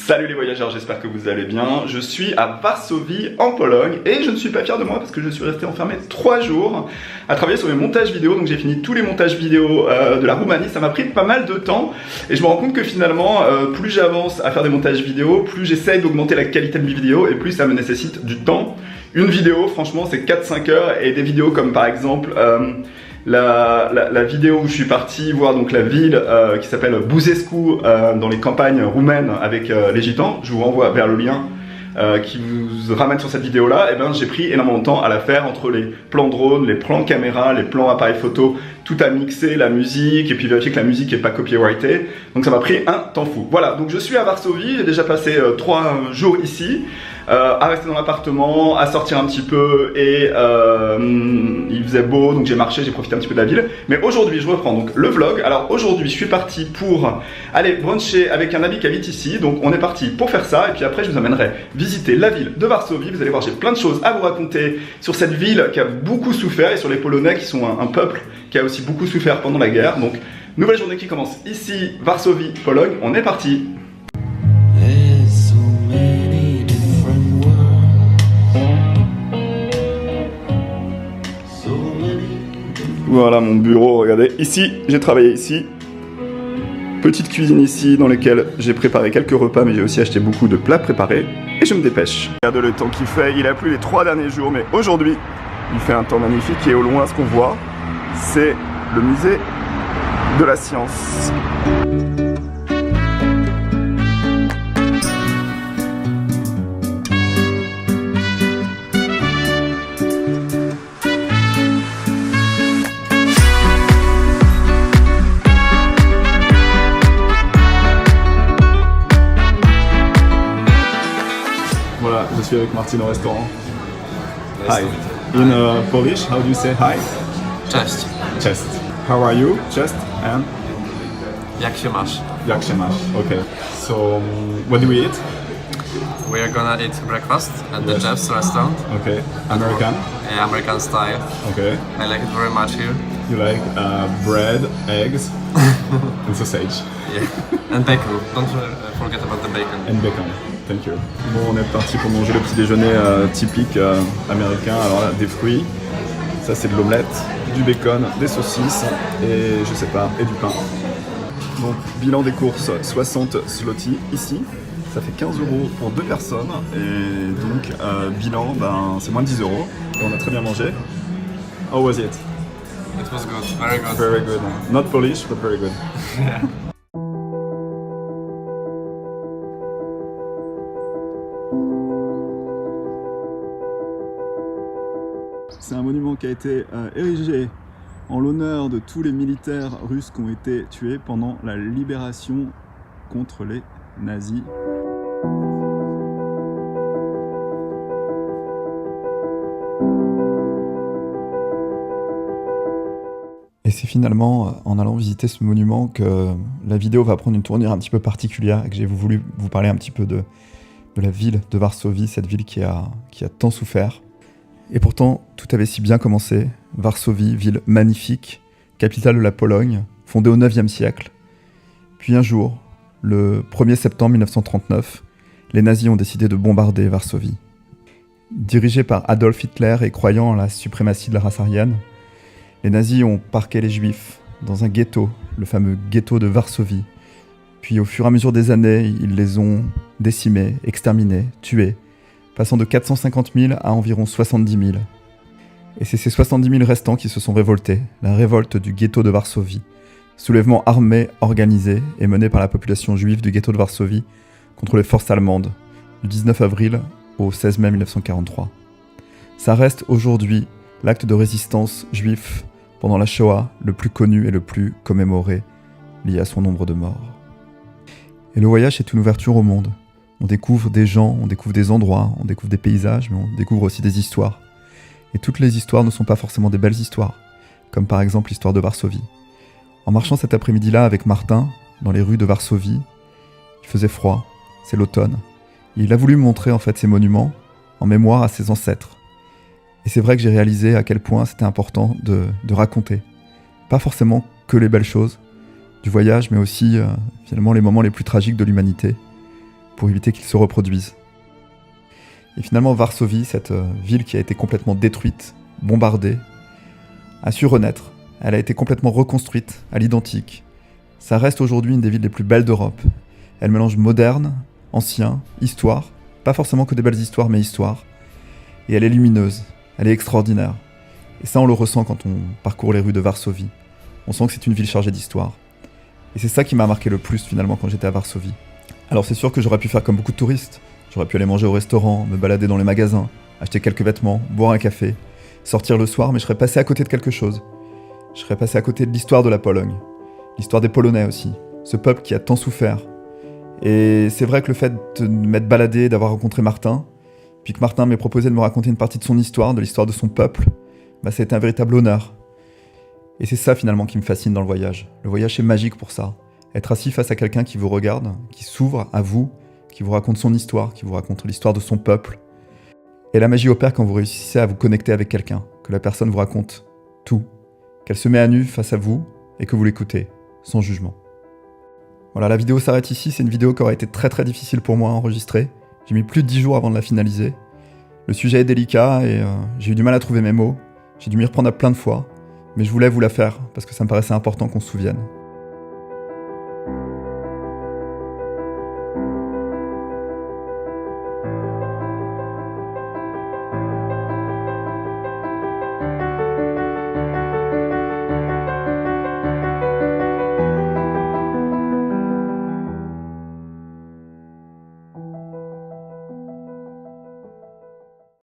Salut les voyageurs, j'espère que vous allez bien. Je suis à Varsovie en Pologne et je ne suis pas fier de moi parce que je suis resté enfermé 3 jours à travailler sur mes montages vidéo. Donc j'ai fini tous les montages vidéo de la Roumanie. Ça m'a pris pas mal de temps et je me rends compte que finalement plus j'avance à faire des montages vidéo, plus j'essaye d'augmenter la qualité de mes vidéos et plus ça me nécessite du temps. Une vidéo franchement c'est 4-5 heures et des vidéos comme par exemple la vidéo où je suis parti voir donc la ville qui s'appelle Buzescu dans les campagnes roumaines avec les gitans. Je vous renvoie vers le lien qui vous ramène sur cette vidéo là. Et ben j'ai pris énormément de temps à la faire entre les plans drone, les plans caméra, les plans appareil photo, tout à mixer, la musique et puis vérifier que la musique n'est pas copyrightée. Donc ça m'a pris un temps fou. Voilà, donc je suis à Varsovie, j'ai déjà passé 3 jours ici. À rester dans l'appartement, à sortir un petit peu et il faisait beau donc j'ai marché, j'ai profité un petit peu de la ville. Mais aujourd'hui je reprends donc le vlog. Alors aujourd'hui je suis parti pour aller bruncher avec un ami qui habite ici. Donc on est parti pour faire ça et puis après je vous amènerai visiter la ville de Varsovie. Vous allez voir, j'ai plein de choses à vous raconter sur cette ville qui a beaucoup souffert et sur les Polonais qui sont un peuple qui a aussi beaucoup souffert pendant la guerre. Donc nouvelle journée qui commence ici, Varsovie, Pologne, on est parti. Voilà mon bureau, regardez, ici, j'ai travaillé ici. Petite cuisine ici dans laquelle j'ai préparé quelques repas, mais j'ai aussi acheté beaucoup de plats préparés. Et je me dépêche. Regardez le temps qu'il fait, il a plu les 3 derniers jours, mais aujourd'hui, il fait un temps magnifique. Et au loin, ce qu'on voit, c'est le musée de la science. Voilà, je suis avec Martin au restaurant. Hi. In Polish, how do you say hi? Cześć. Chest. How are you? Chest and? Jak się masz? Jak się masz? Okay. So, what do we eat? We are gonna eat breakfast at the Jeff's restaurant. Okay. American? Yeah, American style. Okay. I like it very much here. You like bread, eggs, and sausage? Yeah. And bacon. Don't forget about the bacon. And bacon. Thank you. Bon, on est parti pour manger le petit déjeuner typique américain. Alors là, des fruits, ça c'est de l'omelette, du bacon, des saucisses et je sais pas, et du pain. Donc bilan des courses, 60 zloty ici, ça fait 15 € pour 2 personnes et donc bilan, ben, c'est moins de 10 € et on a très bien mangé. How was it? It was good, very good. Very good. Not Polish, but very good. Yeah. C'est un monument qui a été érigé en l'honneur de tous les militaires russes qui ont été tués pendant la libération contre les nazis. Et c'est finalement en allant visiter ce monument que la vidéo va prendre une tournure un petit peu particulière et que j'ai voulu vous parler un petit peu de la ville de Varsovie, cette ville qui a tant souffert. Et pourtant, tout avait si bien commencé. Varsovie, ville magnifique, capitale de la Pologne, fondée au 9e siècle. Puis un jour, le 1er septembre 1939, les nazis ont décidé de bombarder Varsovie. Dirigés par Adolf Hitler et croyant en la suprématie de la race aryenne, les nazis ont parqué les juifs dans un ghetto, le fameux ghetto de Varsovie. Puis au fur et à mesure des années, ils les ont décimés, exterminés, tués, passant de 450 000 à environ 70 000. Et c'est ces 70 000 restants qui se sont révoltés, la révolte du ghetto de Varsovie, soulèvement armé, organisé et mené par la population juive du ghetto de Varsovie contre les forces allemandes, du 19 avril au 16 mai 1943. Ça reste aujourd'hui l'acte de résistance juif pendant la Shoah le plus connu et le plus commémoré, lié à son nombre de morts. Et le voyage est une ouverture au monde. On découvre des gens, on découvre des endroits, on découvre des paysages, mais on découvre aussi des histoires. Et toutes les histoires ne sont pas forcément des belles histoires, comme par exemple l'histoire de Varsovie. En marchant cet après-midi-là avec Martin, dans les rues de Varsovie, il faisait froid, c'est l'automne. Et il a voulu me montrer en fait ces monuments en mémoire à ses ancêtres. Et c'est vrai que j'ai réalisé à quel point c'était important de raconter. Pas forcément que les belles choses, du voyage, mais aussi finalement les moments les plus tragiques de l'humanité, pour éviter qu'ils se reproduisent. Et finalement, Varsovie, cette ville qui a été complètement détruite, bombardée, a su renaître. Elle a été complètement reconstruite à l'identique. Ça reste aujourd'hui une des villes les plus belles d'Europe. Elle mélange moderne, ancien, histoire, pas forcément que des belles histoires, mais histoire. Et elle est lumineuse, elle est extraordinaire. Et ça, on le ressent quand on parcourt les rues de Varsovie. On sent que c'est une ville chargée d'histoire. Et c'est ça qui m'a marqué le plus finalement quand j'étais à Varsovie. Alors c'est sûr que j'aurais pu faire comme beaucoup de touristes. J'aurais pu aller manger au restaurant, me balader dans les magasins, acheter quelques vêtements, boire un café, sortir le soir, mais je serais passé à côté de quelque chose. Je serais passé à côté de l'histoire de la Pologne. L'histoire des Polonais aussi. Ce peuple qui a tant souffert. Et c'est vrai que le fait de m'être baladé, d'avoir rencontré Martin, puis que Martin m'ait proposé de me raconter une partie de son histoire, de l'histoire de son peuple, ça a été un véritable honneur. Et c'est ça finalement qui me fascine dans le voyage. Le voyage c'est magique pour ça. Être assis face à quelqu'un qui vous regarde, qui s'ouvre à vous, qui vous raconte son histoire, qui vous raconte l'histoire de son peuple. Et la magie opère quand vous réussissez à vous connecter avec quelqu'un, que la personne vous raconte tout, qu'elle se met à nu face à vous et que vous l'écoutez, sans jugement. Voilà, la vidéo s'arrête ici, c'est une vidéo qui aurait été très très difficile pour moi à enregistrer. J'ai mis plus de 10 jours avant de la finaliser. Le sujet est délicat et j'ai eu du mal à trouver mes mots. J'ai dû m'y reprendre à plein de fois, mais je voulais vous la faire parce que ça me paraissait important qu'on se souvienne.